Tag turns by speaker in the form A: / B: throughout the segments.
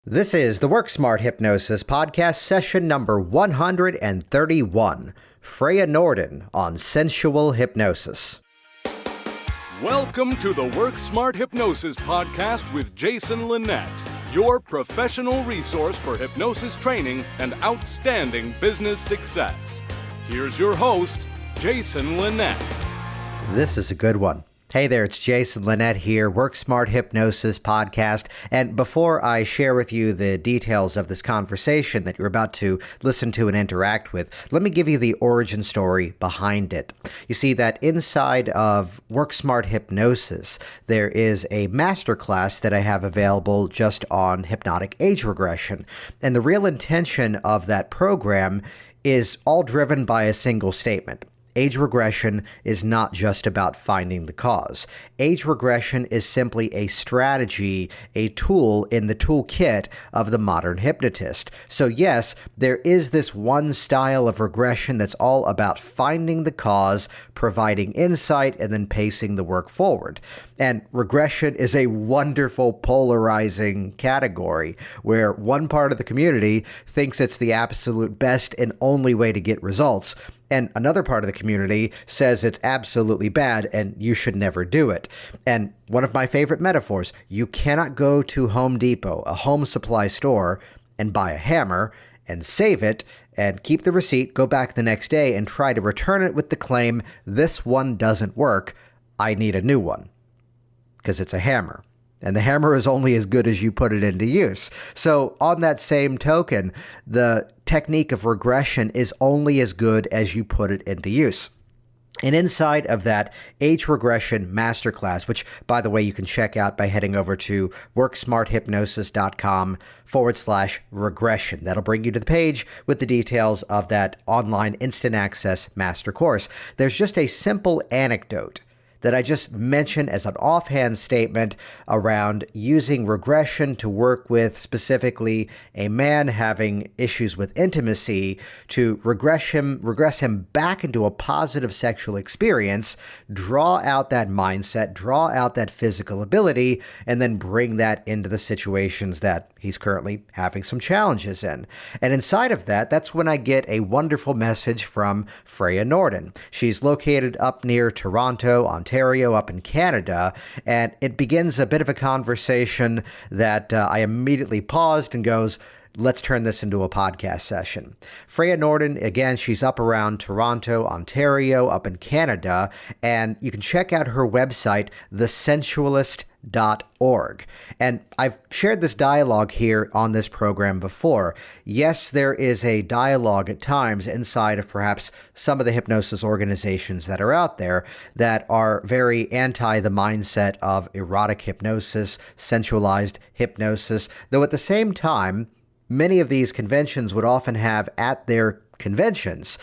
A: This is the Work Smart Hypnosis podcast session number 131. Freja Njorden on Sensual Hypnosis.
B: Welcome to the Work Smart Hypnosis podcast with Jason Linett, your professional resource for hypnosis training and outstanding business success. Here's your host, Jason Linett.
A: This is a good one. Hey there, it's Jason Linett here, Work Smart Hypnosis podcast. And before I share with you the details of this conversation that you're about to listen to and interact with, let me give you the origin story behind it. You see that inside of Work Smart Hypnosis, there is a masterclass that I have available just on hypnotic age regression. And the real intention of that program is all driven by a single statement. Age regression is not just about finding the cause. Age regression is simply a strategy, a tool in the toolkit of the modern hypnotist. So yes, there is this one style of regression that's all about finding the cause, providing insight, and then pacing the work forward. And regression is a wonderful polarizing category where one part of the community thinks it's the absolute best and only way to get results. And another part of the community says it's absolutely bad and you should never do it. And one of my favorite metaphors, you cannot go to Home Depot, a home supply store, and buy a hammer and save it and keep the receipt, go back the next day and try to return it with the claim, this one doesn't work, I need a new one. Because it's a hammer. And the hammer is only as good as you put it into use. So on that same token, the technique of regression is only as good as you put it into use. And inside of that age regression masterclass, which, by the way, you can check out by heading over to worksmarthypnosis.com/regression. That'll bring you to the page with the details of that online instant access master course. There's just a simple anecdote that I just mentioned as an offhand statement around using regression to work with specifically a man having issues with intimacy to regress him back into a positive sexual experience, draw out that mindset, draw out that physical ability, and then bring that into the situations that he's currently having some challenges in. And inside of that, that's when I get a wonderful message from Freja Njorden. She's located up near Toronto, Ontario, up in Canada, and it begins a bit of a conversation that I immediately paused and goes, let's turn this into a podcast session. Freja Njorden, again, she's up around Toronto, Ontario, up in Canada, and you can check out her website, thesensualist.org. And I've shared this dialogue here on this program before. Yes, there is a dialogue at times inside of perhaps some of the hypnosis organizations that are out there that are very anti the mindset of erotic hypnosis, sensualized hypnosis, though at the same time, many of these conventions would often have at their conventions,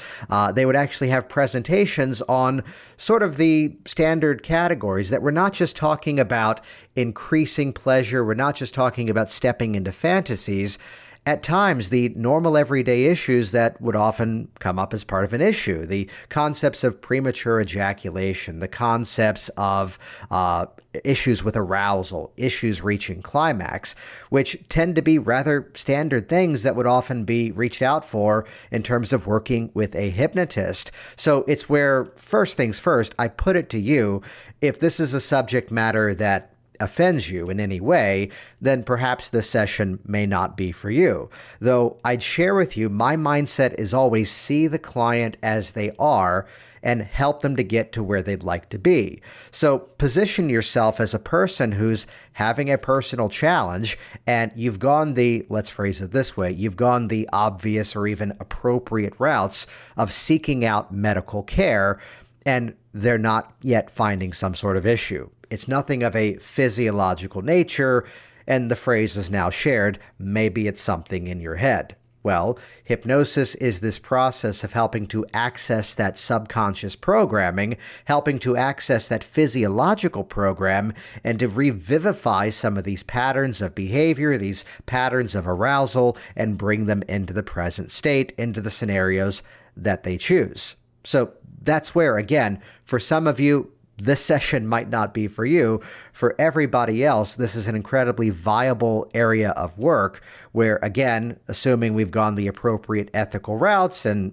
A: they would actually have presentations on sort of the standard categories that we're not just talking about increasing pleasure, we're not just talking about stepping into fantasies. At times, the normal everyday issues that would often come up as part of an issue, the concepts of premature ejaculation, the concepts of issues with arousal, issues reaching climax, which tend to be rather standard things that would often be reached out for in terms of working with a hypnotist. So it's where, first things first, I put it to you, if this is a subject matter that offends you in any way, then perhaps this session may not be for you. Though I'd share with you, my mindset is always see the client as they are and help them to get to where they'd like to be. So position yourself as a person who's having a personal challenge and you've gone the, let's phrase it this way, you've gone the obvious or even appropriate routes of seeking out medical care and they're not yet finding some sort of issue. It's nothing of a physiological nature, and the phrase is now shared, maybe it's something in your head. Well, hypnosis is this process of helping to access that subconscious programming, helping to access that physiological program, and to revivify some of these patterns of behavior, these patterns of arousal, and bring them into the present state, into the scenarios that they choose. So that's where, again, for some of you, this session might not be for you. For everybody else, this is an incredibly viable area of work where, again, assuming we've gone the appropriate ethical routes and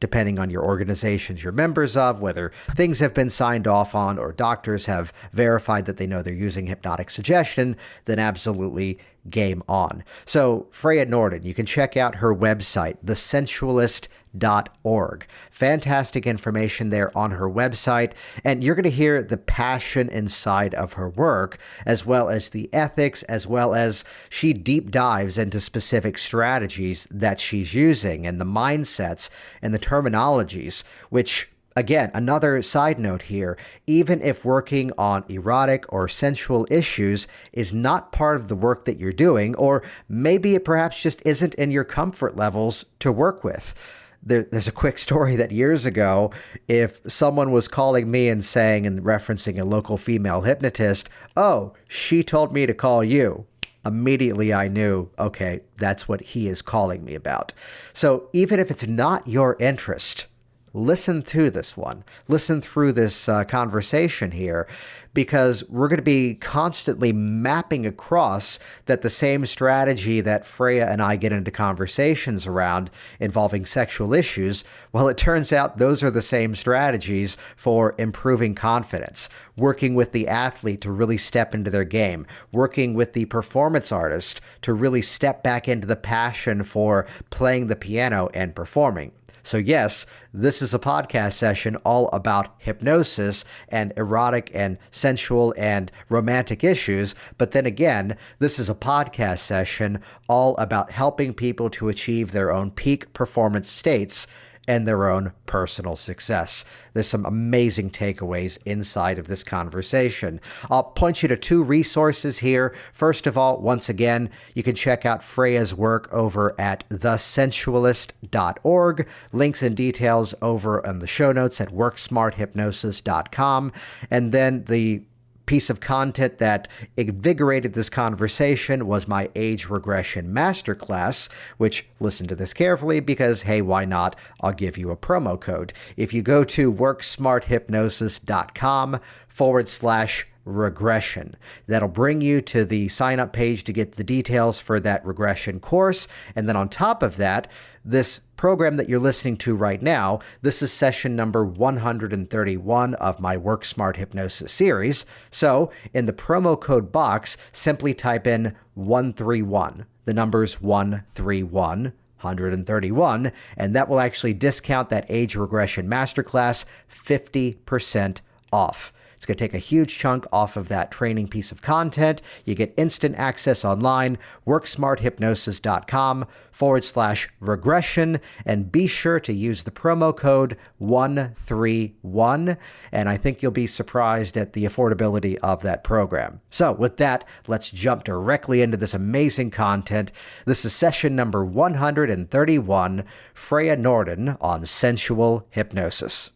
A: depending on your organizations you're members of, whether things have been signed off on or doctors have verified that they know they're using hypnotic suggestion, then absolutely game on. So Freja Njorden, you can check out her website, thesensualist.org. Fantastic information there on her website, and you're going to hear the passion inside of her work, as well as the ethics, as well as she deep dives into specific strategies that she's using and the mindsets and the terminologies, which, again, another side note here, even if working on erotic or sensual issues is not part of the work that you're doing, or maybe it perhaps just isn't in your comfort levels to work with. There's a quick story that years ago, if someone was calling me and saying and referencing a local female hypnotist, "Oh, she told me to call you," immediately I knew, okay, that's what he is calling me about. So even if it's not your interest, listen to this one. Listen through this conversation here, because we're going to be constantly mapping across that the same strategy that Freya and I get into conversations around involving sexual issues, well, it turns out those are the same strategies for improving confidence, working with the athlete to really step into their game, working with the performance artist to really step back into the passion for playing the piano and performing. So yes, this is a podcast session all about hypnosis and erotic and sensual and romantic issues. But then again, this is a podcast session all about helping people to achieve their own peak performance states and their own personal success. There's some amazing takeaways inside of this conversation. I'll point you to two resources here. First of all, once again, you can check out Freya's work over at thesensualist.org. Links and details over on the show notes at worksmarthypnosis.com. And then the piece of content that invigorated this conversation was my age regression masterclass, which, listen to this carefully because, hey, why not? I'll give you a promo code. If you go to worksmarthypnosis.com/regression. That'll bring you to the sign up page to get the details for that regression course. And then on top of that, this program that you're listening to right now, this is session number 131 of my Work Smart Hypnosis series. So in the promo code box, simply type in 131, the numbers 131. 131, and that will actually discount that age regression masterclass 50% off. It's going to take a huge chunk off of that training piece of content. You get instant access online, worksmarthypnosis.com/regression, and be sure to use the promo code 131, and I think you'll be surprised at the affordability of that program. So with that, let's jump directly into this amazing content. This is session number 131, Freja Njorden on sensual hypnosis.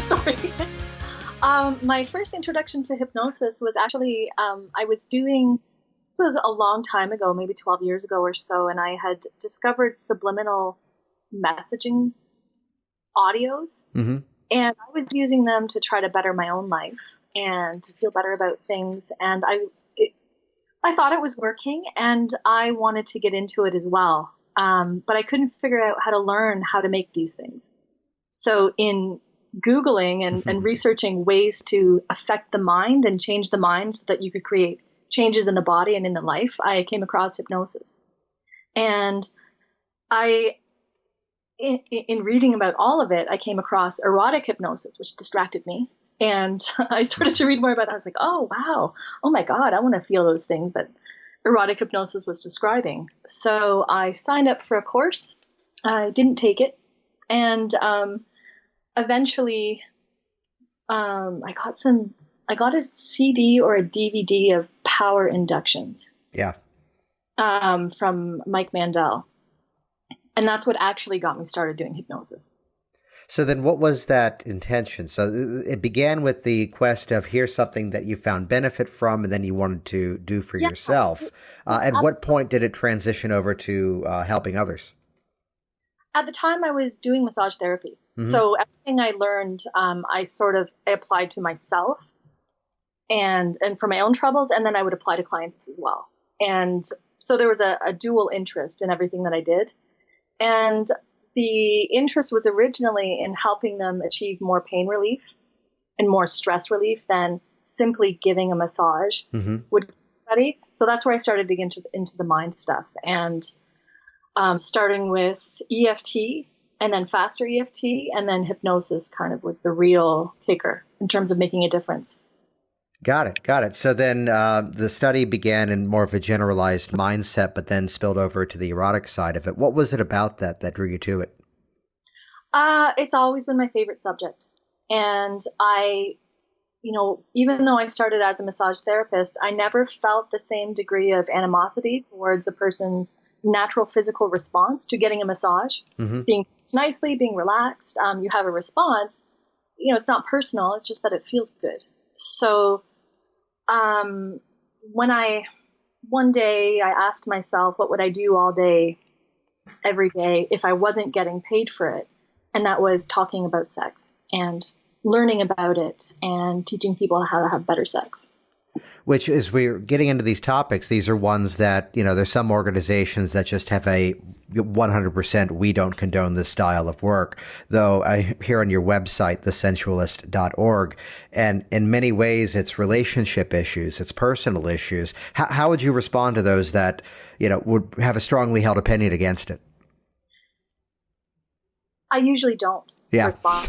C: Sorry. My first introduction to hypnosis was actually, I was doing, this was a long time ago, maybe 12 years ago or so, and I had discovered subliminal messaging audios, and I was using them to try to better my own life and to feel better about things, and I thought it was working, and I wanted to get into it as well, but I couldn't figure out how to learn how to make these things. So in Googling and researching ways to affect the mind and change the mind so that you could create changes in the body and in the life, I came across hypnosis. And in reading about all of it, I came across erotic hypnosis, which distracted me. And I started to read more about it. I was like, oh, wow. Oh, my God. I want to feel those things that erotic hypnosis was describing. So I signed up for a course. I didn't take it. And eventually, I got a CD or a DVD of Power Inductions.
A: Yeah.
C: From Mike Mandel. And that's what actually got me started doing hypnosis.
A: So then what was that intention? So it began with the quest of here's something that you found benefit from and then you wanted to do for yourself. At what point did it transition over to helping others?
C: At the time, I was doing massage therapy.
A: Mm-hmm.
C: So everything I learned, I applied to myself and for my own troubles, and then I would apply to clients as well. And so there was a dual interest in everything that I did. And the interest was originally in helping them achieve more pain relief and more stress relief than simply giving a massage would be ready. So that's where I started to get into the mind stuff. And starting with EFT and then faster EFT, and then hypnosis kind of was the real kicker in terms of making a difference.
A: Got it. So then the study began in more of a generalized mindset, but then spilled over to the erotic side of it. What was it about that drew you to it?
C: It's always been my favorite subject. And even though I started as a massage therapist, I never felt the same degree of animosity towards a person's natural physical response to getting a massage, being nicely, being relaxed. You have a response. It's not personal. It's just that it feels good. So one day I asked myself, what would I do all day, every day, if I wasn't getting paid for it? And that was talking about sex and learning about it and teaching people how to have better sex.
A: Which, as we're getting into these topics, these are ones that, there's some organizations that just have a 100% we don't condone this style of work. Though I hear on your website, thesensualist.org, and in many ways it's relationship issues, it's personal issues. How would you respond to those that, would have a strongly held opinion against it?
C: I usually don't respond.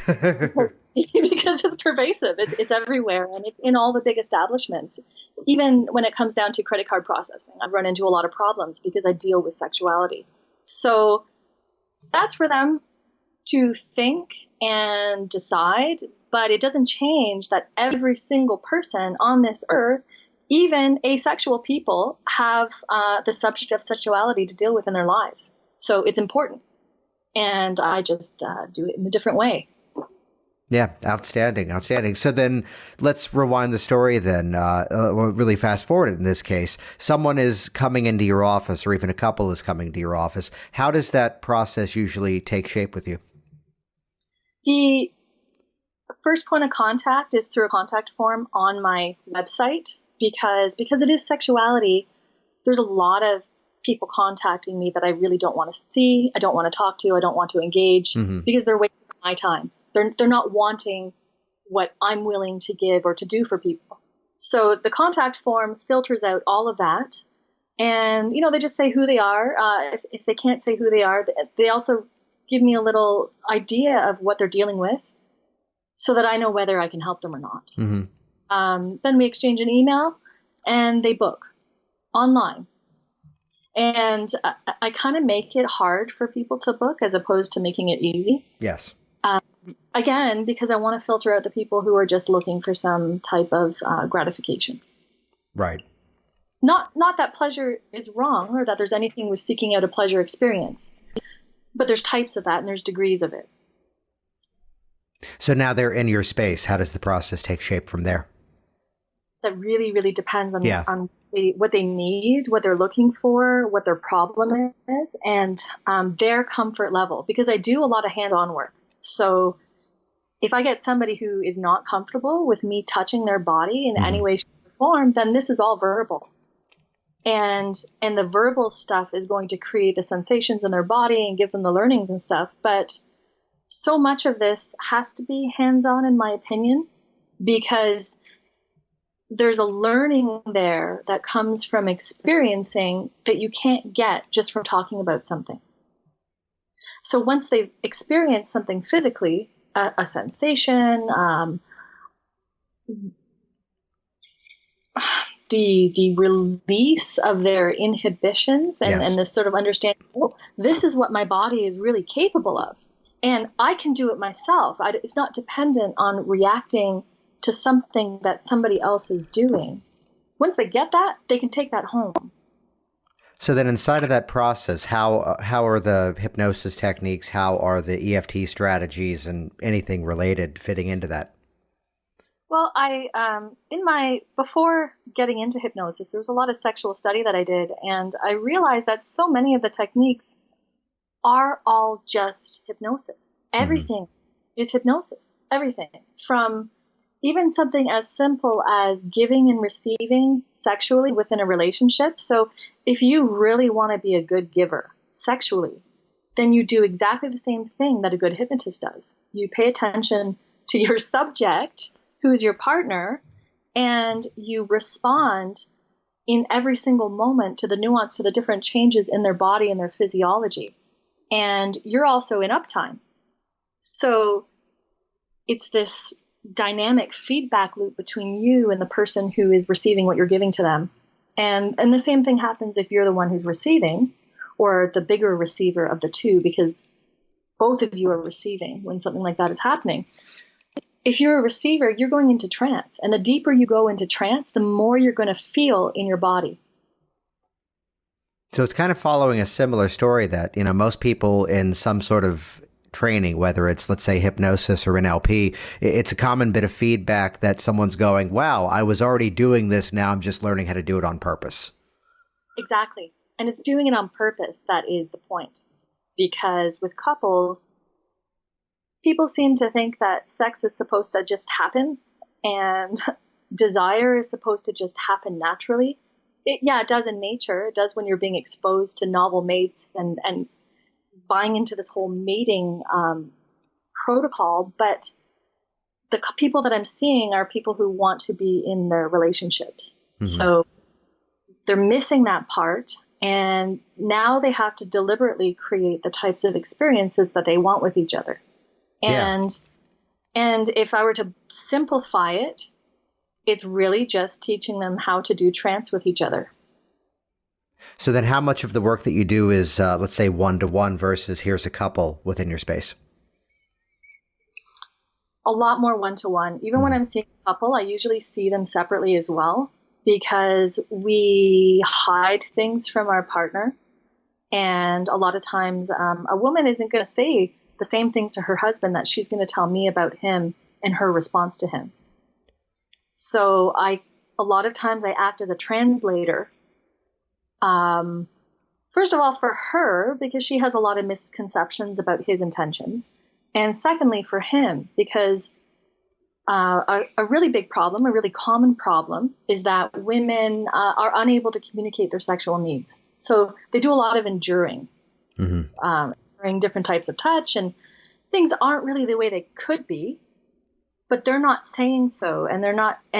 C: Because it's pervasive. It's everywhere, and it's in all the big establishments. Even when it comes down to credit card processing, I've run into a lot of problems because I deal with sexuality. So that's for them to think and decide, but it doesn't change that every single person on this earth, even asexual people, have the subject of sexuality to deal with in their lives. So it's important. And I just do it in a different way.
A: Yeah, outstanding. So then let's rewind the story then, really fast forward it in this case. Someone is coming into your office, or even a couple is coming to your office. How does that process usually take shape with you?
C: The first point of contact is through a contact form on my website, because it is sexuality. There's a lot of people contacting me that I really don't want to see, I don't want to talk to, I don't want to engage, because they're wasting my time. They're not wanting what I'm willing to give or to do for people. So the contact form filters out all of that. And, they just say who they are. If they can't say who they are, they also give me a little idea of what they're dealing with so that I know whether I can help them or not. Then we exchange an email and they book online. And I kind of make it hard for people to book as opposed to making it easy.
A: Yes.
C: Again, because I want to filter out the people who are just looking for some type of gratification.
A: Right.
C: Not that pleasure is wrong or that there's anything with seeking out a pleasure experience, but there's types of that and there's degrees of it.
A: So now they're in your space. How does the process take shape from there?
C: That really, really depends on what they need, what they're looking for, what their problem is, and their comfort level. Because I do a lot of hands-on work. So if I get somebody who is not comfortable with me touching their body in any way, shape, or form, then this is all verbal. And the verbal stuff is going to create the sensations in their body and give them the learnings and stuff. But so much of this has to be hands-on, in my opinion, because there's a learning there that comes from experiencing that you can't get just from talking about something. So once they've experienced something physically, a sensation, the release of their inhibitions and this sort of understanding, this is what my body is really capable of. And I can do it myself. It's not dependent on reacting to something that somebody else is doing. Once they get that, they can take that home.
A: So then inside of that process, how are the hypnosis techniques, how are the EFT strategies and anything related fitting into that?
C: Well, before getting into hypnosis, there was a lot of sexual study that I did, and I realized that so many of the techniques are all just hypnosis. Everything is hypnosis. Everything. From even something as simple as giving and receiving sexually within a relationship. So if you really want to be a good giver sexually, then you do exactly the same thing that a good hypnotist does. You pay attention to your subject, who is your partner, and you respond in every single moment to the nuance, to the different changes in their body and their physiology. And you're also in uptime. So it's this dynamic feedback loop between you and the person who is receiving what you're giving to them. And the same thing happens if you're the one who's receiving, or the bigger receiver of the two, because both of you are receiving when something like that is happening. If you're a receiver, you're going into trance. And the deeper you go into trance, the more you're going to feel in your body.
A: So it's kind of following a similar story that, most people in some sort of training, whether it's, let's say, hypnosis or NLP, it's a common bit of feedback that someone's going, wow, I was already doing this. Now I'm just learning how to do it on purpose.
C: Exactly. And it's doing it on purpose that is the point. Because with couples, people seem to think that sex is supposed to just happen and desire is supposed to just happen naturally. It does in nature. It does when you're being exposed to novel mates and buying into this whole mating protocol. But the people that I'm seeing are people who want to be in their relationships. Mm-hmm. So they're missing that part. And now they have to deliberately create the types of experiences that they want with each other. And if I were to simplify it, it's really just teaching them how to do trance with each other.
A: So then how much of the work that you do is, let's say, one-to-one versus here's a couple within your space?
C: A lot more one-to-one. Even when I'm seeing a couple, I usually see them separately as well, because we hide things from our partner. And a lot of times a woman isn't going to say the same things to her husband that she's going to tell me about him and her response to him. So a lot of times I act as a translator. First of all, for her, because she has a lot of misconceptions about his intentions. And secondly, for him, because a really big problem, a really common problem, is that women are unable to communicate their sexual needs. So they do a lot of enduring, enduring different types of touch, and things aren't really the way they could be, but they're not saying so. And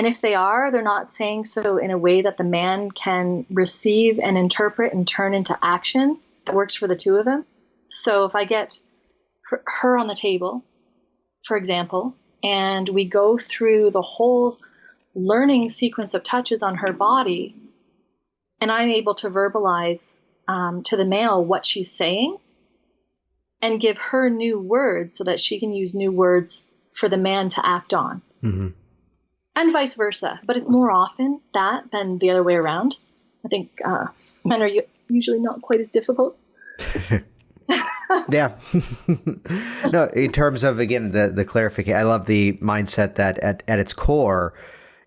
C: if they are, they're not saying so in a way that the man can receive and interpret and turn into action that works for the two of them. So if I get her on the table, for example, and we go through the whole learning sequence of touches on her body, and I'm able to verbalize to the male what she's saying and give her new words so that she can use new words for the man to act on. Mm-hmm. And vice versa. But it's more often that than the other way around. I think men are usually not quite as difficult.
A: Yeah. No, in terms of, again, the clarification, I love the mindset that at its core,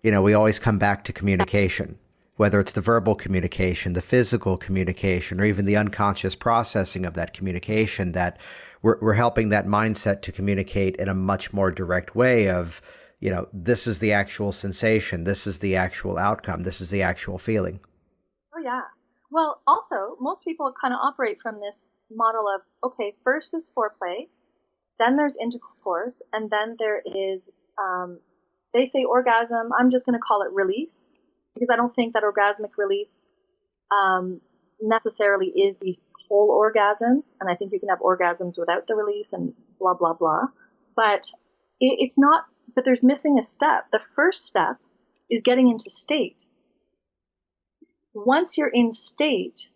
A: we always come back to communication, whether it's the verbal communication, the physical communication, or even the unconscious processing of that communication, that we're helping that mindset to communicate in a much more direct way of, this is the actual sensation, this is the actual outcome, this is the actual feeling.
C: Oh, yeah. Well, also, most people kind of operate from this model of, okay, first is foreplay, then there's intercourse, and then there is, they say orgasm, I'm just going to call it release, because I don't think that orgasmic release necessarily is the whole orgasm, and I think you can have orgasms without the release and blah, blah, blah. But it's not, but there's missing a step. The first step is getting into state. Once you're in state,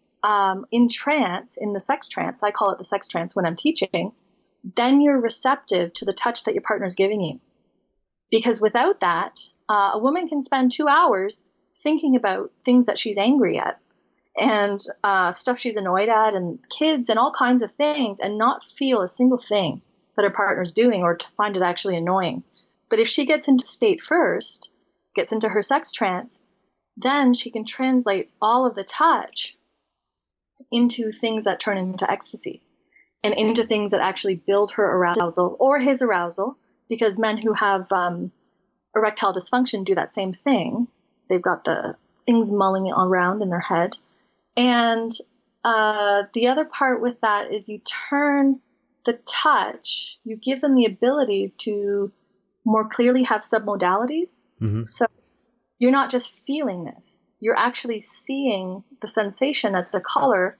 C: in trance, in the sex trance, I call it the sex trance when I'm teaching, then you're receptive to the touch that your partner's giving you. Because without that, a woman can spend 2 hours thinking about things that she's angry at and stuff she's annoyed at and kids and all kinds of things and not feel a single thing that her partner's doing or to find it actually annoying. But if she gets into state first, gets into her sex trance, then she can translate all of the touch into things that turn into ecstasy. and into things that actually build her arousal or his arousal, because men who have erectile dysfunction do that same thing. They've got the things mulling around in their head. And the other part with that is you turn the touch, you give them the ability to more clearly have submodalities.
A: Mm-hmm.
C: So you're not just feeling this, you're actually seeing the sensation as the color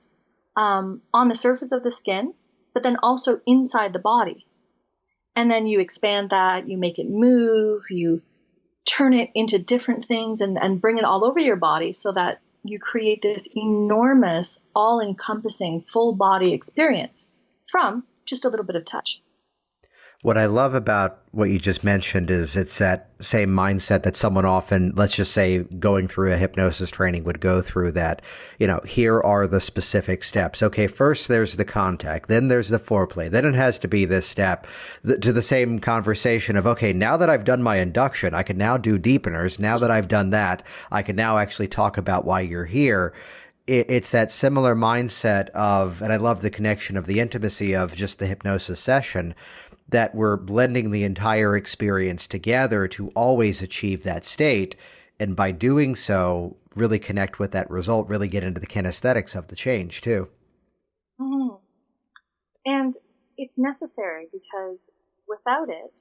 C: on the surface of the skin, but then also inside the body. And then you expand that, you make it move, you turn it into different things and bring it all over your body so that you create this enormous, all-encompassing, full-body experience from just a little bit of touch.
A: What I love about what you just mentioned is it's that same mindset that someone often, let's just say, going through a hypnosis training would go through that, here are the specific steps. Okay, first there's the contact, then there's the foreplay, then it has to be this step to the same conversation of, okay, now that I've done my induction, I can now do deepeners. Now that I've done that, I can now actually talk about why you're here. It's that similar mindset of, and I love the connection of the intimacy of just the hypnosis session, that we're blending the entire experience together to always achieve that state. And by doing so, really connect with that result, really get into the kinesthetics of the change too.
C: Mm-hmm. And it's necessary because without it,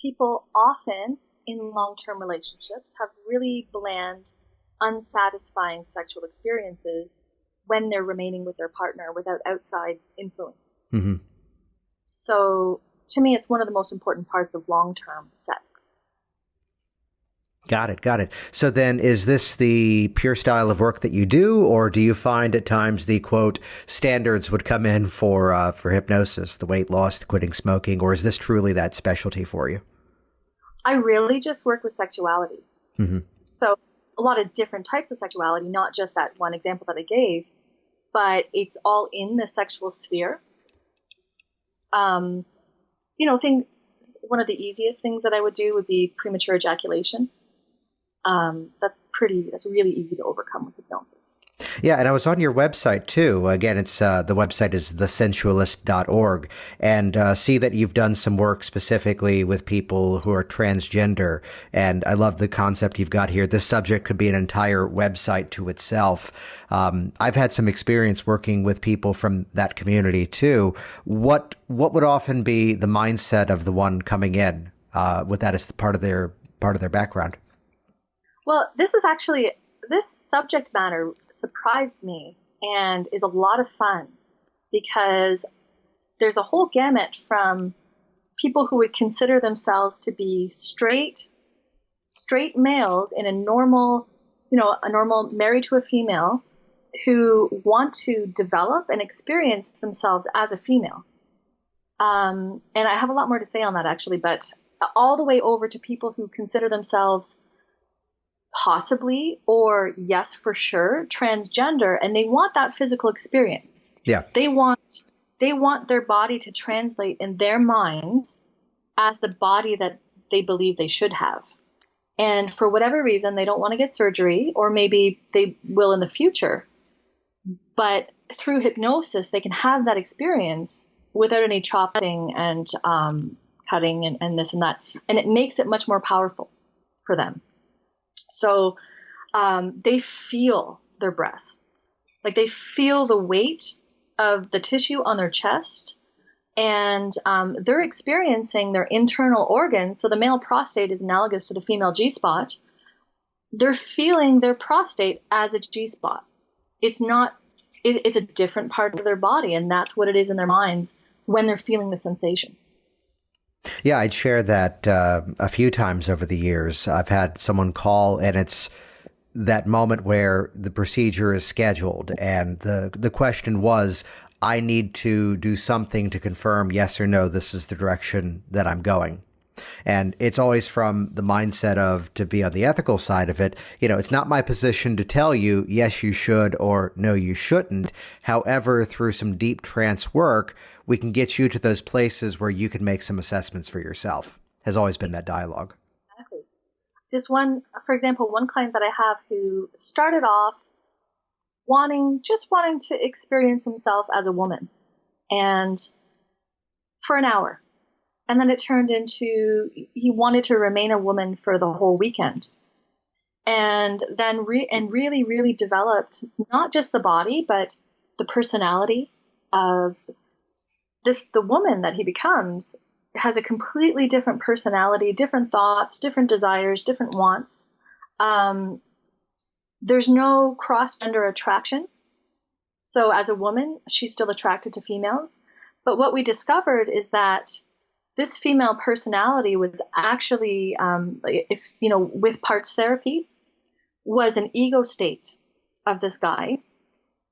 C: people often in long-term relationships have really bland, unsatisfying sexual experiences when they're remaining with their partner without outside influence.
A: Mm-hmm.
C: So to me, it's one of the most important parts of long-term sex.
A: Got it. So then is this the pure style of work that you do, or do you find at times the, quote, standards would come in for hypnosis, the weight loss, the quitting smoking, or is this truly that specialty for you?
C: I really just work with sexuality.
A: Mm-hmm.
C: So a lot of different types of sexuality, not just that one example that I gave, but it's all in the sexual sphere. One of the easiest things that I would do would be premature ejaculation. That's really easy to overcome with hypnosis.
A: Yeah, and I was on your website too. Again, it's the website is thesensualist.org, and see that you've done some work specifically with people who are transgender. And I love the concept you've got here. This subject could be an entire website to itself. I've had some experience working with people from that community too. What would often be the mindset of the one coming in with that as part of their background?
C: Well, this subject matter surprised me and is a lot of fun because there's a whole gamut from people who would consider themselves to be straight males in a normal married to a female who want to develop and experience themselves as a female. And I have a lot more to say on that actually, but all the way over to people who consider themselves possibly or yes for sure transgender, and they want that physical experience.
A: Yeah,
C: they want their body to translate in their minds as the body that they believe they should have, and for whatever reason they don't want to get surgery, or maybe they will in the future, but through hypnosis they can have that experience without any chopping and cutting and this and that, and it makes it much more powerful for them. So they feel their breasts, like they feel the weight of the tissue on their chest, and they're experiencing their internal organs. So the male prostate is analogous to the female G-spot. They're feeling their prostate as a G-spot. It's not, it's a different part of their body, and that's what it is in their minds when they're feeling the sensation.
A: Yeah, I'd share that a few times over the years. I've had someone call, and it's that moment where the procedure is scheduled, and the question was, I need to do something to confirm yes or no, this is the direction that I'm going. And it's always from the mindset of, to be on the ethical side of it, it's not my position to tell you, yes, you should, or no, you shouldn't. However, through some deep trance work, we can get you to those places where you can make some assessments for yourself. Has always been that dialogue.
C: Exactly. For example, one client that I have who started off wanting to experience himself as a woman. and for an hour. And then it turned into he wanted to remain a woman for the whole weekend. And then really, really developed not just the body, but the personality of the woman that he becomes has a completely different personality, different thoughts, different desires, different wants. There's no cross-gender attraction. So as a woman, she's still attracted to females. But what we discovered is that this female personality was actually, with parts therapy, was an ego state of this guy.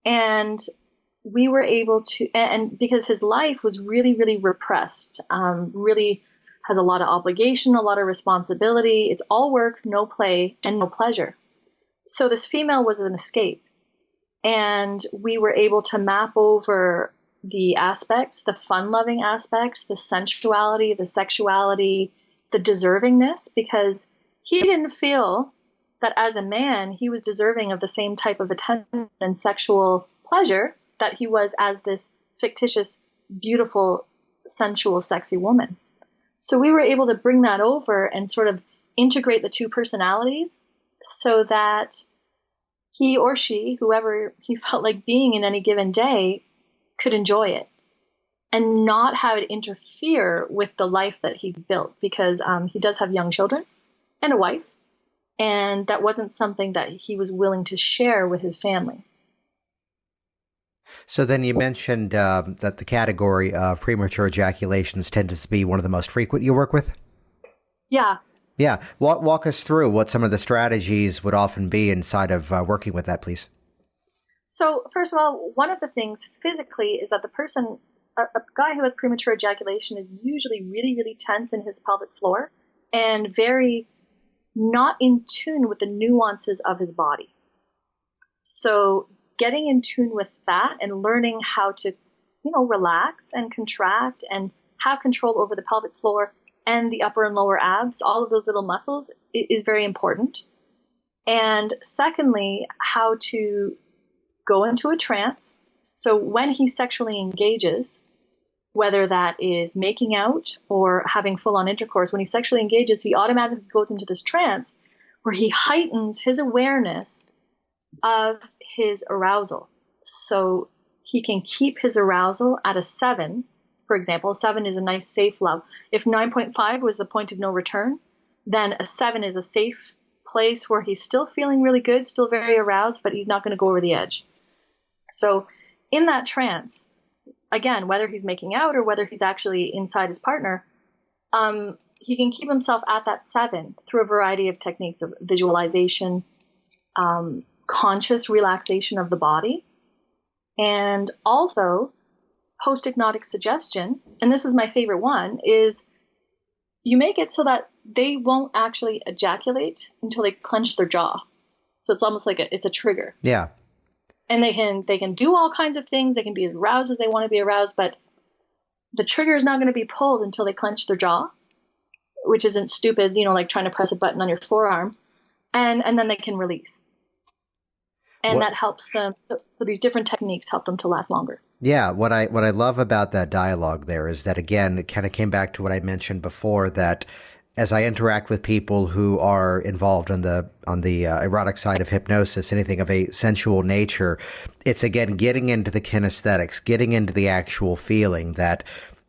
C: And we were able to, and because his life was really, really repressed, really has a lot of obligation, a lot of responsibility. It's all work, no play, and no pleasure. So this female was an escape. And we were able to map over the aspects, the fun-loving aspects, the sensuality, the sexuality, the deservingness, because he didn't feel that as a man, he was deserving of the same type of attention and sexual pleasure that he was as this fictitious, beautiful, sensual, sexy woman. So we were able to bring that over and sort of integrate the two personalities so that he or she, whoever he felt like being in any given day, could enjoy it and not have it interfere with the life that he built, because he does have young children and a wife, and that wasn't something that he was willing to share with his family.
A: So then you mentioned that the category of premature ejaculations tends to be one of the most frequent you work with?
C: Yeah.
A: Yeah. Walk us through what some of the strategies would often be inside of working with that, please.
C: So first of all, one of the things physically is that the person, a guy who has premature ejaculation is usually really, really tense in his pelvic floor and very not in tune with the nuances of his body. So getting in tune with that and learning how to, relax and contract and have control over the pelvic floor and the upper and lower abs, all of those little muscles, is very important. And secondly, how to go into a trance. So when he sexually engages, whether that is making out or having full-on intercourse, when he sexually engages, he automatically goes into this trance where he heightens his awareness of his arousal. So he can keep his arousal at a 7. For example, 7 is a nice, safe level. If 9.5 was the point of no return, then a 7 is a safe place where he's still feeling really good, still very aroused, but he's not going to go over the edge. So in that trance, again, whether he's making out or whether he's actually inside his partner, he can keep himself at that 7 through a variety of techniques of visualization, conscious relaxation of the body, and also post-hypnotic suggestion. And this is my favorite one, is you make it so that they won't actually ejaculate until they clench their jaw. So it's almost like it's a trigger.
A: Yeah.
C: And they can do all kinds of things. They can be as aroused as they want to be aroused, but the trigger is not going to be pulled until they clench their jaw, which isn't stupid, like trying to press a button on your forearm. And then they can release. And that helps them. So these different techniques help them to last longer.
A: Yeah, what I love about that dialogue there is that, again, it kind of came back to what I mentioned before, that as I interact with people who are involved on the erotic side of hypnosis, anything of a sensual nature, it's, again, getting into the kinesthetics, getting into the actual feeling that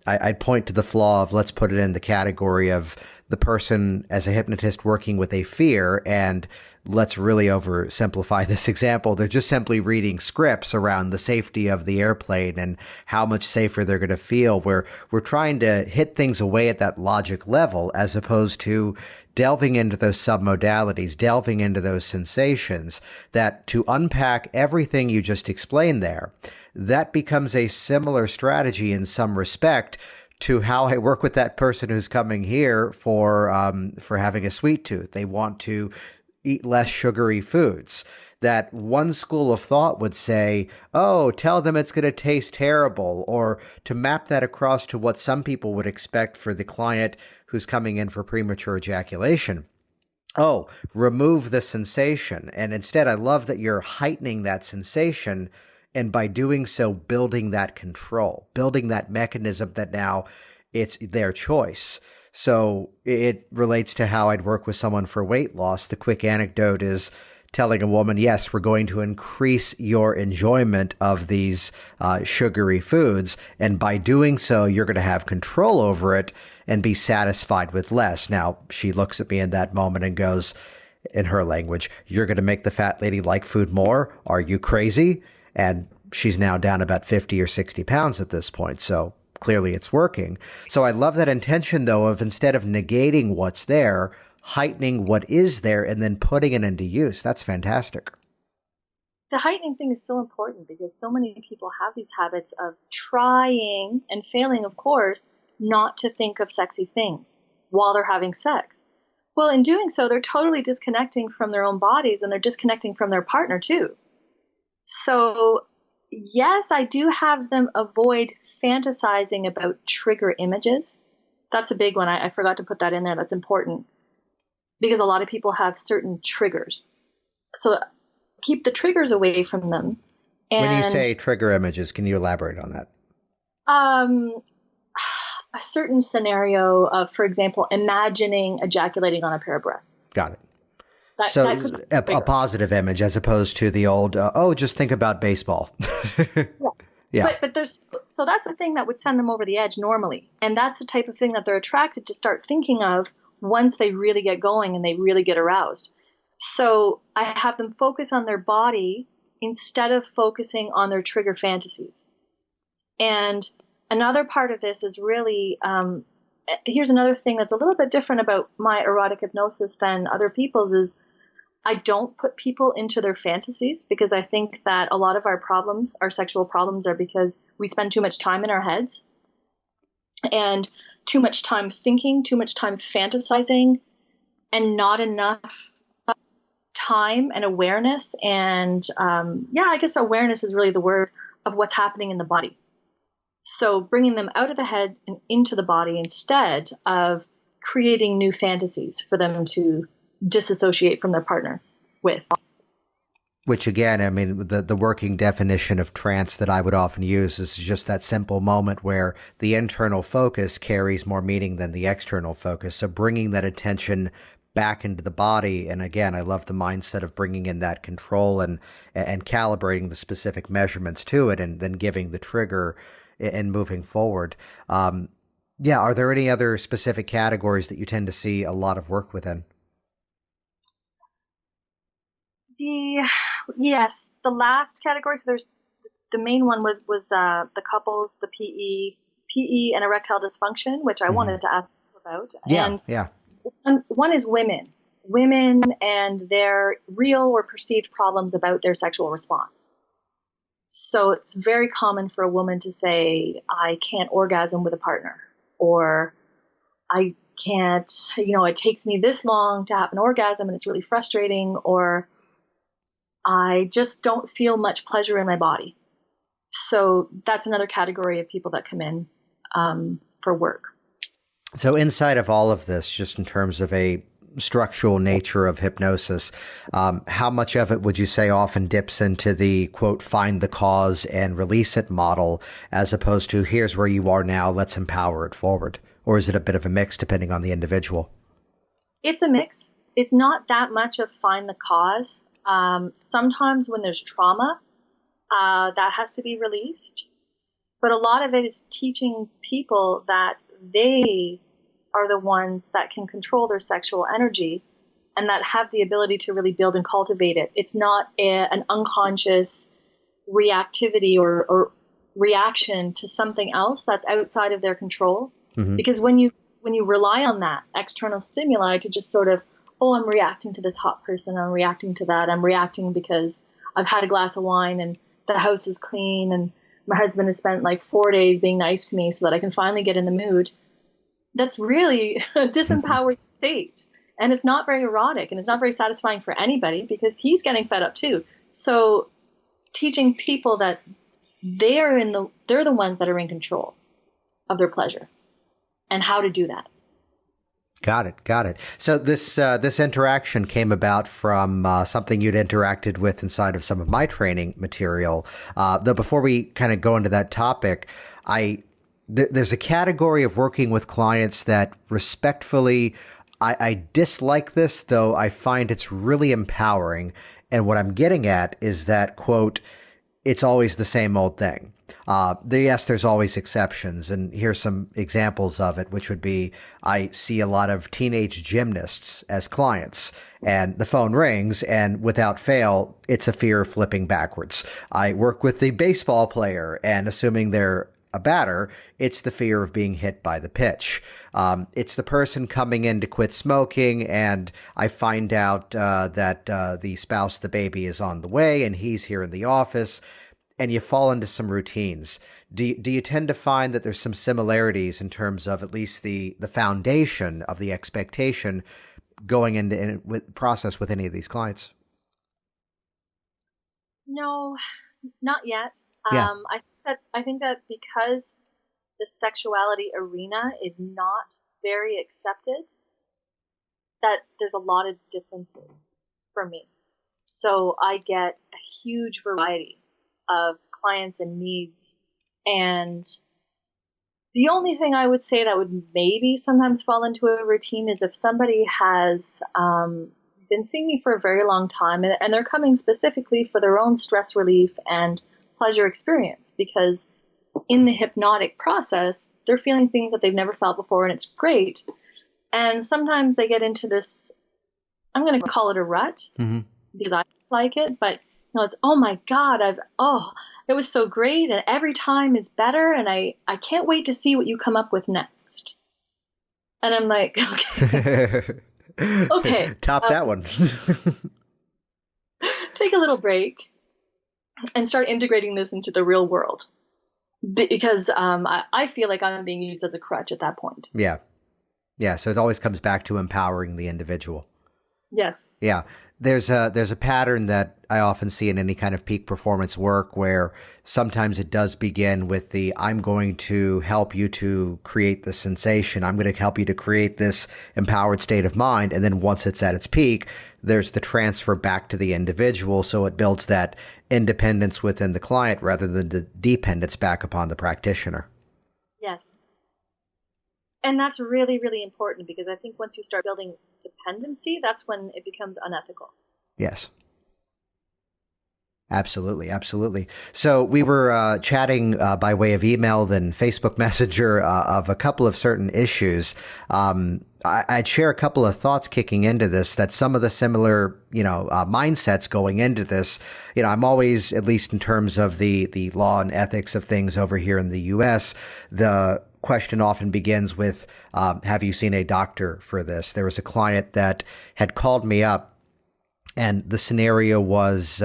A: I'd point to the flaw of, let's put it in the category of the person as a hypnotist working with a fear, and let's really oversimplify this example. They're just simply reading scripts around the safety of the airplane and how much safer they're going to feel. We're trying to hit things away at that logic level as opposed to delving into those submodalities, delving into those sensations, that to unpack everything you just explained there, that becomes a similar strategy in some respect to how I work with that person who's coming here for having a sweet tooth. They want to eat less sugary foods. That one school of thought would say, oh, tell them it's going to taste terrible, or to map that across to what some people would expect for the client who's coming in for premature ejaculation. Oh, remove the sensation. And instead, I love that you're heightening that sensation And by doing so, building that control, building that mechanism that now it's their choice. So it relates to how I'd work with someone for weight loss. The quick anecdote is telling a woman, yes, we're going to increase your enjoyment of these sugary foods. And by doing so, you're going to have control over it and be satisfied with less. Now, she looks at me in that moment and goes, in her language, you're going to make the fat lady like food more? Are you crazy? And she's now down about 50 or 60 pounds at this point. So clearly it's working. So I love that intention, though, of instead of negating what's there, heightening what is there and then putting it into use. That's fantastic.
C: The heightening thing is so important because so many people have these habits of trying and failing, of course, not to think of sexy things while they're having sex. Well, in doing so, they're totally disconnecting from their own bodies and they're disconnecting from their partner too. So yes, I do have them avoid fantasizing about trigger images. That's a big one. I forgot to put that in there. That's important because a lot of people have certain triggers. So keep the triggers away from them. And,
A: when you say trigger images, can you elaborate on that?
C: A certain scenario of, for example, imagining ejaculating on a pair of breasts.
A: Got it.
C: That
A: a positive image as opposed to the old, just think about baseball. Yeah.
C: But so that's a thing that would send them over the edge normally. And that's the type of thing that they're attracted to start thinking of once they really get going and they really get aroused. So I have them focus on their body instead of focusing on their trigger fantasies. And another part of this is really, here's another thing that's a little bit different about my erotic hypnosis than other people's is I don't put people into their fantasies because I think that a lot of our problems, our sexual problems, are because we spend too much time in our heads and too much time thinking, too much time fantasizing, and not enough time and awareness. And I guess awareness is really the word of what's happening in the body. So bringing them out of the head and into the body instead of creating new fantasies for them to disassociate from their partner with.
A: Which again, I mean, the working definition of trance that I would often use is just that simple moment where the internal focus carries more meaning than the external focus. So bringing that attention back into the body. And again, I love the mindset of bringing in that control and calibrating the specific measurements to it and then giving the trigger and moving forward. Are there any other specific categories that you tend to see a lot of work within?
C: Yes, the last category. So there's the main one was the couples, the PE and erectile dysfunction, which I wanted to ask you about. And one is women and their real or perceived problems about their sexual response. So it's very common for a woman to say, I can't orgasm with a partner, or I can't, it takes me this long to have an orgasm and it's really frustrating, or I just don't feel much pleasure in my body. So that's another category of people that come in for work.
A: So inside of all of this, just in terms of a structural nature of hypnosis, how much of it would you say often dips into the, quote, find the cause and release it model, as opposed to here's where you are now, let's empower it forward? Or is it a bit of a mix depending on the individual?
C: It's a mix. It's not that much of find the cause. Sometimes when there's trauma, that has to be released. But a lot of it is teaching people that they are the ones that can control their sexual energy and that have the ability to really build and cultivate it. It's not an unconscious reactivity or reaction to something else that's outside of their control. Mm-hmm. Because when you rely on that external stimuli to just sort of, I'm reacting to this hot person, I'm reacting to that, I'm reacting because I've had a glass of wine and the house is clean and my husband has spent like 4 days being nice to me so that I can finally get in the mood. That's really a disempowered state. And it's not very erotic and it's not very satisfying for anybody because he's getting fed up too. So teaching people that they're the ones that are in control of their pleasure and how to do that.
A: Got it. Got it. So this interaction came about from something you'd interacted with inside of some of my training material. Though before we kind of go into that topic, there's a category of working with clients that respectfully, I dislike this, though I find it's really empowering. And what I'm getting at is that, quote, it's always the same old thing. Yes, there's always exceptions. And here's some examples of it, which would be I see a lot of teenage gymnasts as clients, and the phone rings, and without fail, it's a fear of flipping backwards. I work with the baseball player, and assuming they're a batter, it's the fear of being hit by the pitch. It's the person coming in to quit smoking, and I find out that the spouse, the baby, is on the way, and he's here in the office, and you fall into some routines. Do you tend to find that there's some similarities in terms of at least the foundation of the expectation going into with process with any of these clients?
C: No, not yet.
A: Yeah.
C: I think that because the sexuality arena is not very accepted, that there's a lot of differences for me. So I get a huge variety of clients and needs. And the only thing I would say that would maybe sometimes fall into a routine is if somebody has been seeing me for a very long time, and they're coming specifically for their own stress relief and pleasure experience, because in the hypnotic process, they're feeling things that they've never felt before, and it's great. And sometimes they get into this, I'm going to call it a rut, because I like it, but it's, oh my God, it was so great, and every time is better, and I can't wait to see what you come up with next. And I'm like, okay. Okay.
A: Top that one.
C: Take a little break and start integrating this into the real world, because I feel like I'm being used as a crutch at that point.
A: Yeah. Yeah. So it always comes back to empowering the individual.
C: Yes.
A: Yeah. There's a pattern that I often see in any kind of peak performance work where sometimes it does begin with the, I'm going to help you to create the sensation. I'm going to help you to create this empowered state of mind. And then once it's at its peak, there's the transfer back to the individual. So it builds that independence within the client rather than the dependence back upon the practitioner.
C: Yes. And that's really, really important, because I think once you start building dependency, that's when it becomes unethical.
A: Yes. Absolutely. Absolutely. So we were chatting by way of email, then Facebook Messenger of a couple of certain issues. I'd share a couple of thoughts kicking into this, that some of the similar, mindsets going into this, I'm always, at least in terms of the law and ethics of things over here in the U.S., the question often begins with, have you seen a doctor for this? There was a client that had called me up, and the scenario was,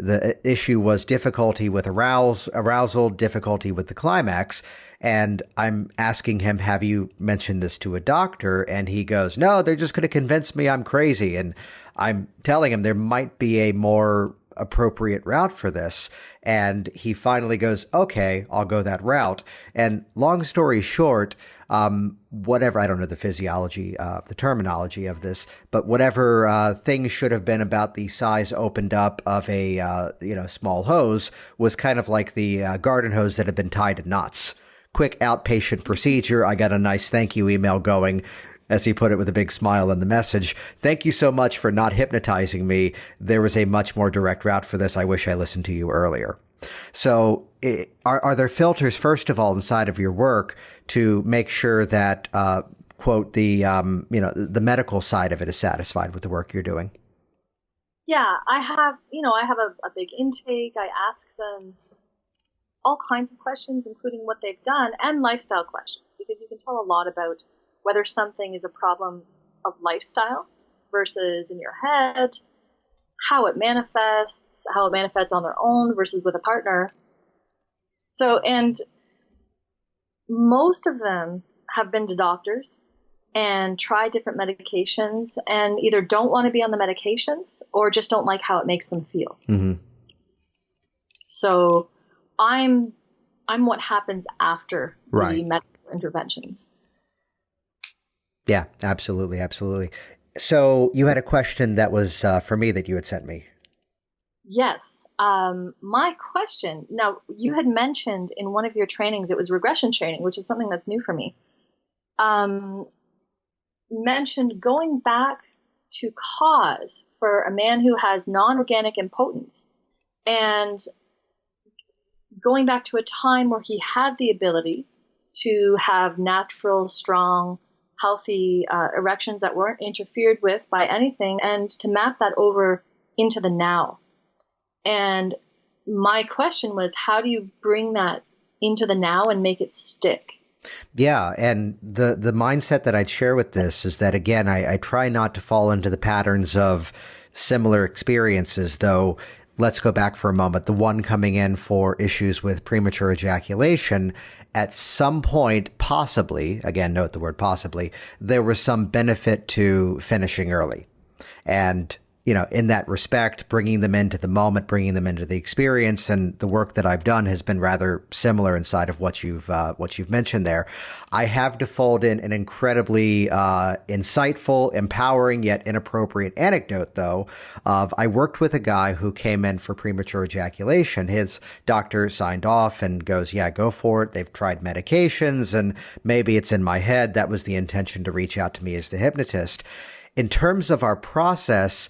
A: the issue was difficulty with arousal, difficulty with the climax. And I'm asking him, have you mentioned this to a doctor? And he goes, no, they're just going to convince me I'm crazy. And I'm telling him there might be a more appropriate route for this. And he finally goes, okay, I'll go that route. And long story short, whatever, I don't know the physiology, the terminology of this, but whatever things should have been about the size opened up of a, small hose was kind of like the garden hose that had been tied in knots. Quick outpatient procedure. I got a nice thank you email going, as he put it with a big smile in the message. Thank you so much for not hypnotizing me. There was a much more direct route for this. I wish I listened to you earlier. So are there filters, first of all, inside of your work to make sure that, quote, the medical side of it is satisfied with the work you're doing?
C: Yeah, I have a big intake. I ask them all kinds of questions, including what they've done, and lifestyle questions, because you can tell a lot about whether something is a problem of lifestyle versus in your head, how it manifests on their own versus with a partner. So, and most of them have been to doctors and tried different medications and either don't want to be on the medications or just don't like how it makes them feel. Mm-hmm. So I'm what happens after the medical interventions.
A: Yeah, absolutely. Absolutely. So you had a question that was for me that you had sent me.
C: Yes. My question, now you had mentioned in one of your trainings, it was regression training, which is something that's new for me. Mentioned going back to cause for a man who has non-organic impotence and going back to a time where he had the ability to have natural, strong, healthy erections that weren't interfered with by anything, and to map that over into the now. And my question was, how do you bring that into the now and make it stick?
A: Yeah, and the mindset that I'd share with this is that, again, I try not to fall into the patterns of similar experiences, though. Let's go back for a moment. The one coming in for issues with premature ejaculation, at some point, possibly, again, note the word possibly, there was some benefit to finishing early. And in that respect, bringing them into the moment, bringing them into the experience, and the work that I've done has been rather similar inside of what you've mentioned there. I have to fold in an incredibly insightful, empowering, yet inappropriate anecdote, though, of I worked with a guy who came in for premature ejaculation. His doctor signed off and goes, yeah, go for it. They've tried medications, and maybe it's in my head. That was the intention to reach out to me as the hypnotist. In terms of our process,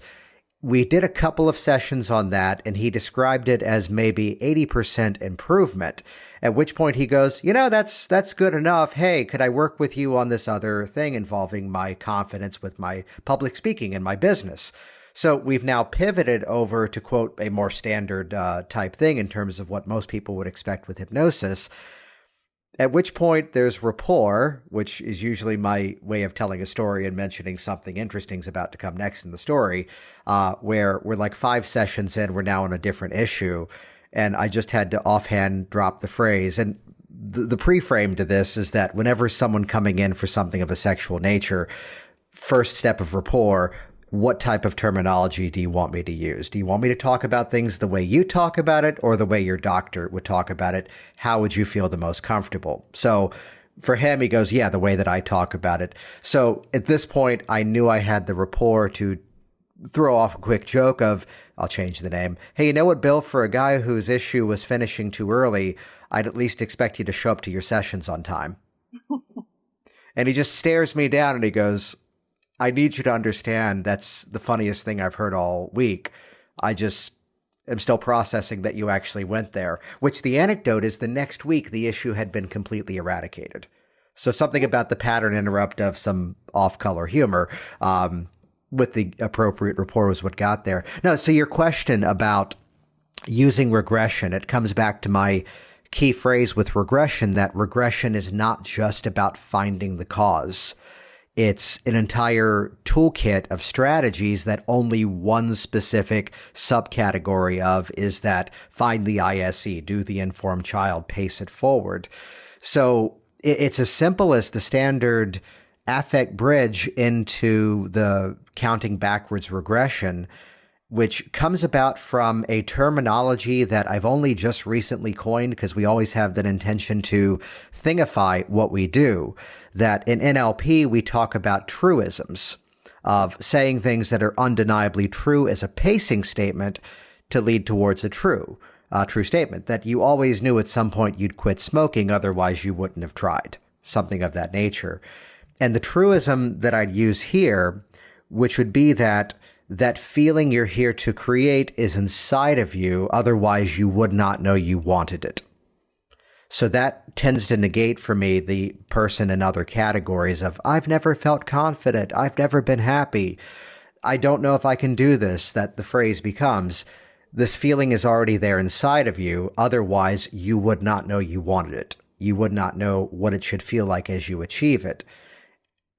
A: we did a couple of sessions on that, and he described it as maybe 80% improvement, at which point he goes, that's good enough. Hey, could I work with you on this other thing involving my confidence with my public speaking and my business? So we've now pivoted over to, quote, a more standard type thing in terms of what most people would expect with hypnosis. At which point there's rapport, which is usually my way of telling a story and mentioning something interesting is about to come next in the story, where we're like 5 sessions in, we're now on a different issue. And I just had to offhand drop the phrase. And the pre-frame to this is that whenever someone coming in for something of a sexual nature, first step of rapport, what type of terminology do you want me to use? Do you want me to talk about things the way you talk about it or the way your doctor would talk about it? How would you feel the most comfortable? So for him, he goes, yeah, the way that I talk about it. So at this point, I knew I had the rapport to throw off a quick joke of, I'll change the name. Hey, you know what, Bill, for a guy whose issue was finishing too early, I'd at least expect you to show up to your sessions on time. And he just stares me down and he goes, I need you to understand that's the funniest thing I've heard all week. I just am still processing that you actually went there, which the anecdote is the next week the issue had been completely eradicated. So something about the pattern interrupt of some off-color humor with the appropriate rapport was what got there. No, so your question about using regression, it comes back to my key phrase with regression, that regression is not just about finding the cause. It's an entire toolkit of strategies that only one specific subcategory of is that find the ISE, do the informed child, pace it forward. So it's as simple as the standard affect bridge into the counting backwards regression, which comes about from a terminology that I've only just recently coined because we always have that intention to thingify what we do. That in NLP, we talk about truisms of saying things that are undeniably true as a pacing statement to lead towards a true statement, that you always knew at some point you'd quit smoking, otherwise you wouldn't have tried, something of that nature. And the truism that I'd use here, which would be that feeling you're here to create is inside of you, otherwise you would not know you wanted it. So that tends to negate for me the person in other categories of, I've never felt confident, I've never been happy, I don't know if I can do this, that the phrase becomes, this feeling is already there inside of you, otherwise you would not know you wanted it. You would not know what it should feel like as you achieve it.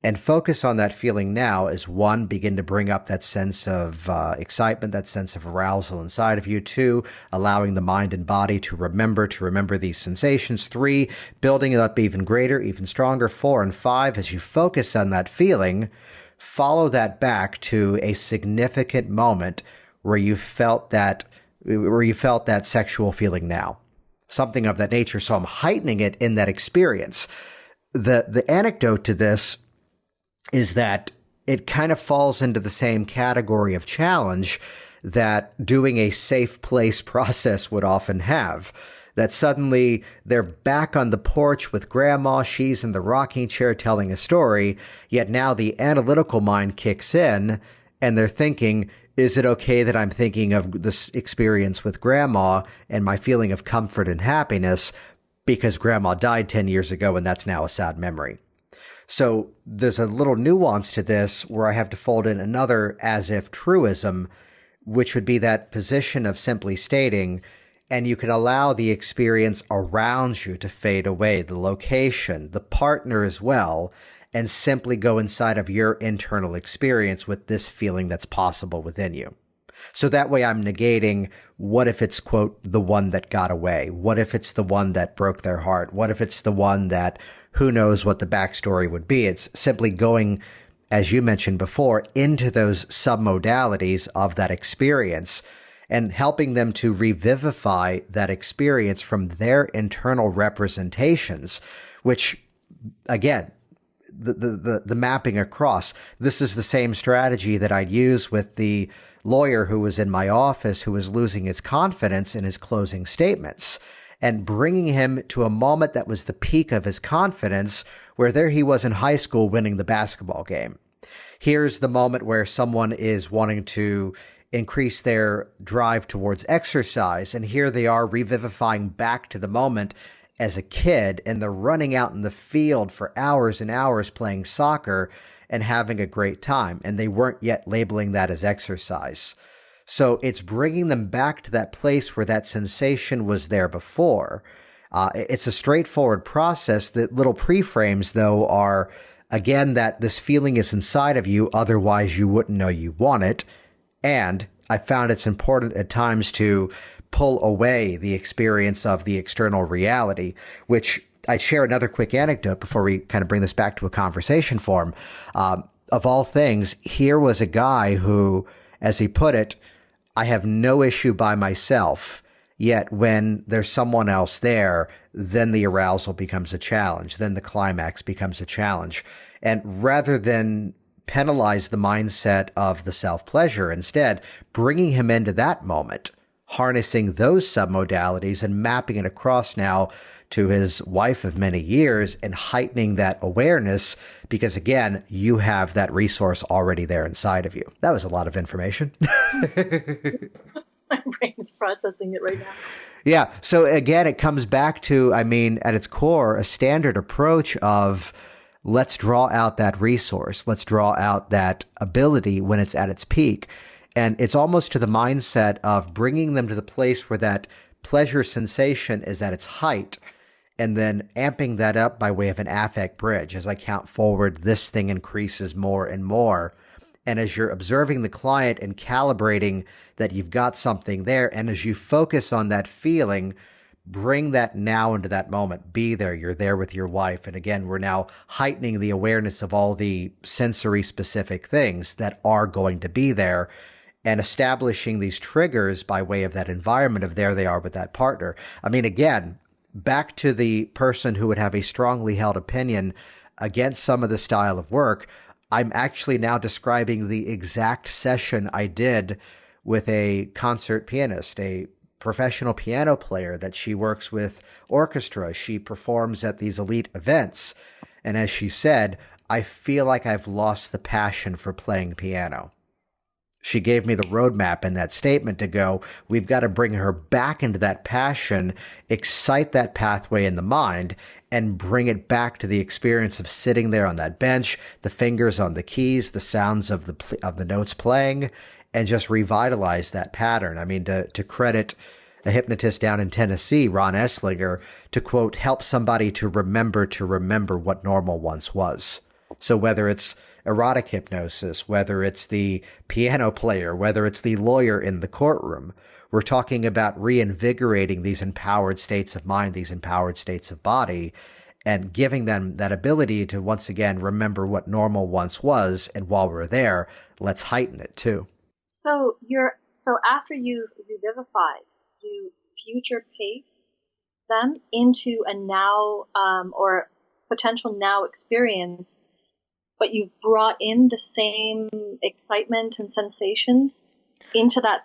A: And focus on that feeling now is 1, begin to bring up that sense of excitement, that sense of arousal inside of you. 2, allowing the mind and body to remember these sensations. 3, building it up even greater, even stronger. 4 and 5, as you focus on that feeling, follow that back to a significant moment where you felt that sexual feeling now. Something of that nature. So I'm heightening it in that experience. The anecdote to this is that it kind of falls into the same category of challenge that doing a safe place process would often have. That suddenly they're back on the porch with grandma, she's in the rocking chair telling a story, yet now the analytical mind kicks in and they're thinking, is it okay that I'm thinking of this experience with grandma and my feeling of comfort and happiness because grandma died 10 years ago and that's now a sad memory? So there's a little nuance to this where I have to fold in another as if truism, which would be that position of simply stating, and you can allow the experience around you to fade away, the location, the partner as well, and simply go inside of your internal experience with this feeling that's possible within you. So that way I'm negating, what if it's, quote, the one that got away? What if it's the one that broke their heart? What if it's the one that who knows what the backstory would be? It's simply going, as you mentioned before, into those submodalities of that experience and helping them to revivify that experience from their internal representations, which, again, the mapping across, this is the same strategy that I'd use with the lawyer who was in my office who was losing his confidence in his closing statements, and bringing him to a moment that was the peak of his confidence, where there he was in high school winning the basketball game. Here's the moment where someone is wanting to increase their drive towards exercise, and here they are revivifying back to the moment as a kid, and they're running out in the field for hours and hours playing soccer and having a great time, and they weren't yet labeling that as exercise. So it's bringing them back to that place where that sensation was there before. It's a straightforward process. The little pre-frames, though, are, again, that this feeling is inside of you, otherwise you wouldn't know you want it. And I found it's important at times to pull away the experience of the external reality, which I share another quick anecdote before we kind of bring this back to a conversation form. Of all things, here was a guy who, as he put it, I have no issue by myself, yet when there's someone else there, then the arousal becomes a challenge. Then the climax becomes a challenge. And rather than penalize the mindset of the self-pleasure, instead, bringing him into that moment, harnessing those submodalities and mapping it across now to his wife of many years and heightening that awareness, because again, you have that resource already there inside of you. That was a lot of information.
C: My brain is processing it right now.
A: Yeah. So again, it comes back to, I mean, at its core, a standard approach of let's draw out that resource. Let's draw out that ability when it's at its peak. And it's almost to the mindset of bringing them to the place where that pleasure sensation is at its height, and then amping that up by way of an affect bridge. As I count forward, this thing increases more and more. And as you're observing the client and calibrating that you've got something there, and as you focus on that feeling, bring that now into that moment. Be there. You're there with your wife. And again, we're now heightening the awareness of all the sensory specific things that are going to be there, and establishing these triggers by way of that environment of there they are with that partner. I mean, again, back to the person who would have a strongly held opinion against some of the style of work, I'm actually now describing the exact session I did with a concert pianist, a professional piano player that she works with orchestra. She performs at these elite events. And as she said, I feel like I've lost the passion for playing piano. She gave me the roadmap in that statement to go, we've got to bring her back into that passion, excite that pathway in the mind, and bring it back to the experience of sitting there on that bench, the fingers on the keys, the sounds of the notes playing, and just revitalize that pattern. I mean, to credit a hypnotist down in Tennessee, Ron Esslinger, to quote, help somebody to remember what normal once was. So whether it's erotic hypnosis, whether it's the piano player, whether it's the lawyer in the courtroom, we're talking about reinvigorating these empowered states of mind, these empowered states of body, and giving them that ability to once again remember what normal once was. And while we're there, let's heighten it too.
C: So after you've revivified, you future pace them into a now or potential now experience. but you've brought in the same excitement and sensations into that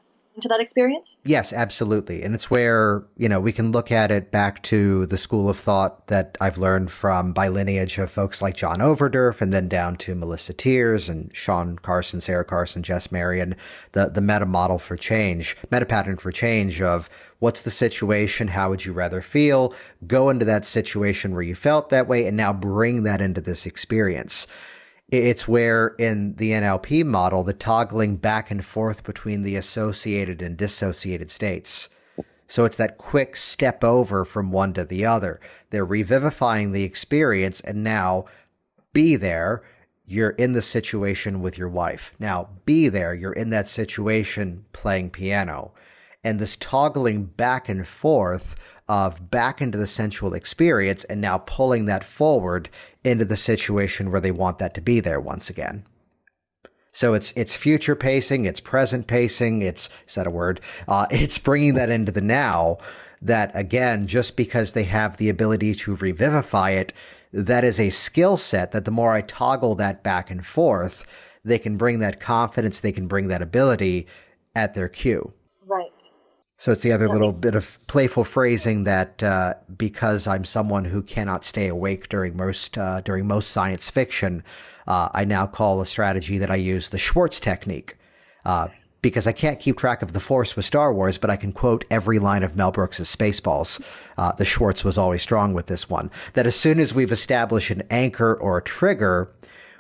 C: experience?
A: Yes, absolutely. And it's where, we can look at it back to the school of thought that I've learned from by lineage of folks like John Overdurf, and then down to Melissa Tiers and Sean Carson, Sarah Carson, Jess Marion, the meta model for change, meta pattern for change of what's the situation? How would you rather feel? Go into that situation where you felt that way and now bring that into this experience. It's where in the NLP model, the toggling back and forth between the associated and dissociated states. So it's that quick step over from one to the other. They're revivifying the experience, and now be there. You're in the situation with your wife. Now be there. You're in that situation playing piano. And this toggling back and forth of back into the sensual experience and now pulling that forward into the situation where they want that to be there once again. So it's future pacing, it's present pacing, is that a word? It's bringing that into the now that, again, just because they have the ability to revivify it, that is a skill set that the more I toggle that back and forth, they can bring that confidence, they can bring that ability at their cue.
C: Right.
A: So it's the other little bit of playful phrasing that because I'm someone who cannot stay awake during most science fiction, I now call a strategy that I use the Schwartz technique. Because I can't keep track of the Force with Star Wars, but I can quote every line of Mel Brooks' Spaceballs. The Schwartz was always strong with this one. That as soon as we've established an anchor or a trigger,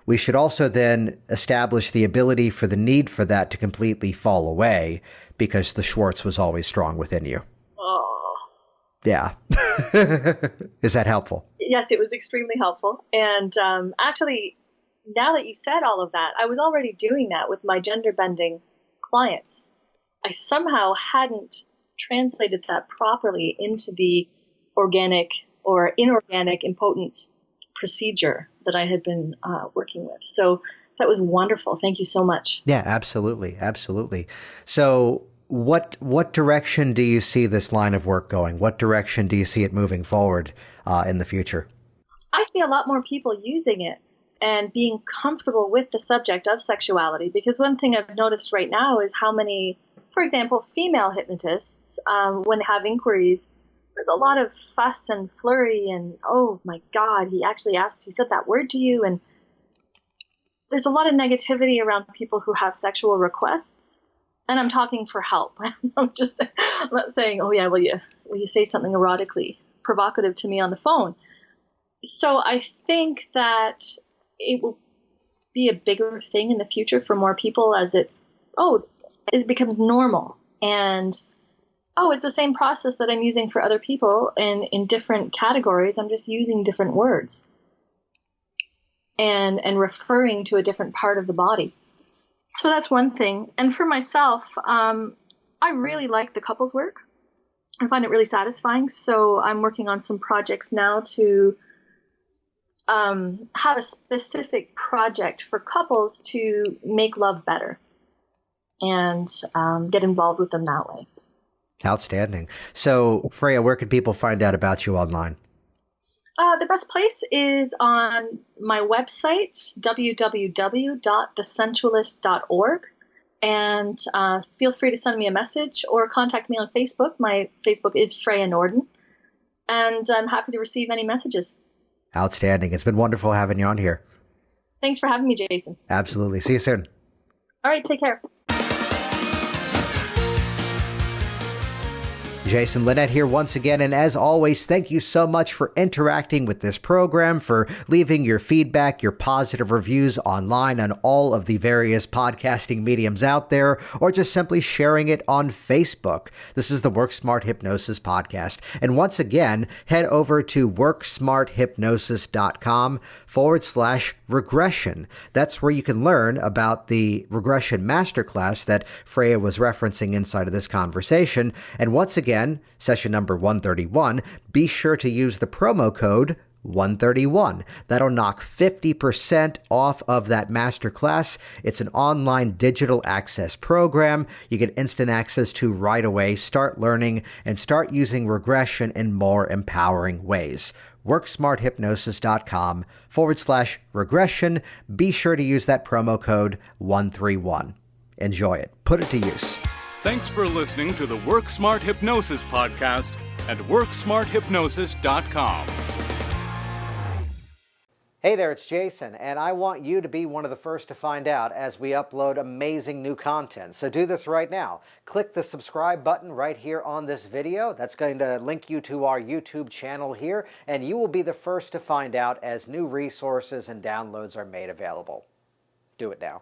A: we should also then establish the ability for the need for that to completely fall away, because the Schwartz was always strong within you.
C: Oh.
A: Yeah. Is that helpful?
C: Yes, it was extremely helpful. And actually, now that you said all of that, I was already doing that with my gender bending clients. I somehow hadn't translated that properly into the organic or inorganic impotence procedure that I had been working with. So that was wonderful. Thank you so much.
A: Yeah, absolutely. Absolutely. So what direction do you see this line of work going? What direction do you see it moving forward in the future?
C: I see a lot more people using it and being comfortable with the subject of sexuality, because one thing I've noticed right now is how many, for example, female hypnotists, when they have inquiries, there's a lot of fuss and flurry and, oh my God, he said that word to you. And there's a lot of negativity around people who have sexual requests. And I'm talking for help. I'm not saying, oh yeah, will you say something erotically provocative to me on the phone? So I think that it will be a bigger thing in the future for more people as it becomes normal. And it's the same process that I'm using for other people, and in different categories, I'm just using different words and referring to a different part of the body. So that's one thing. And for myself, I really like the couples work. I find it really satisfying. So I'm working on some projects now to have a specific project for couples to make love better and get involved with them that way.
A: Outstanding. So, Freya, where can people find out about you online?
C: The best place is on my website, www.thesensualist.org. And feel free to send me a message or contact me on Facebook. My Facebook is Freja Njorden. And I'm happy to receive any messages.
A: Outstanding. It's been wonderful having you on here.
C: Thanks for having me, Jason.
A: Absolutely. See you soon.
C: All right. Take care.
A: Jason Linett here once again, and as always, thank you so much for interacting with this program, for leaving your feedback, your positive reviews online on all of the various podcasting mediums out there, or just simply sharing it on Facebook. This is the Work Smart Hypnosis podcast. And once again, head over to worksmarthypnosis.com/regression. That's where you can learn about the regression masterclass that Freya was referencing inside of this conversation. And once again, session number 131, be sure to use the promo code 131. That'll knock 50% off of that masterclass. It's an online digital access program you get instant access to right away. Start learning and start using regression in more empowering ways. WorkSmartHypnosis.com/regression. Be sure to use that promo code 131. Enjoy it. Put it to use.
B: Thanks for listening to the Work Smart Hypnosis podcast at WorkSmartHypnosis.com.
A: Hey there, it's Jason, and I want you to be one of the first to find out as we upload amazing new content. So do this right now. Click the subscribe button right here on this video. That's going to link you to our YouTube channel here, and you will be the first to find out as new resources and downloads are made available. Do it now.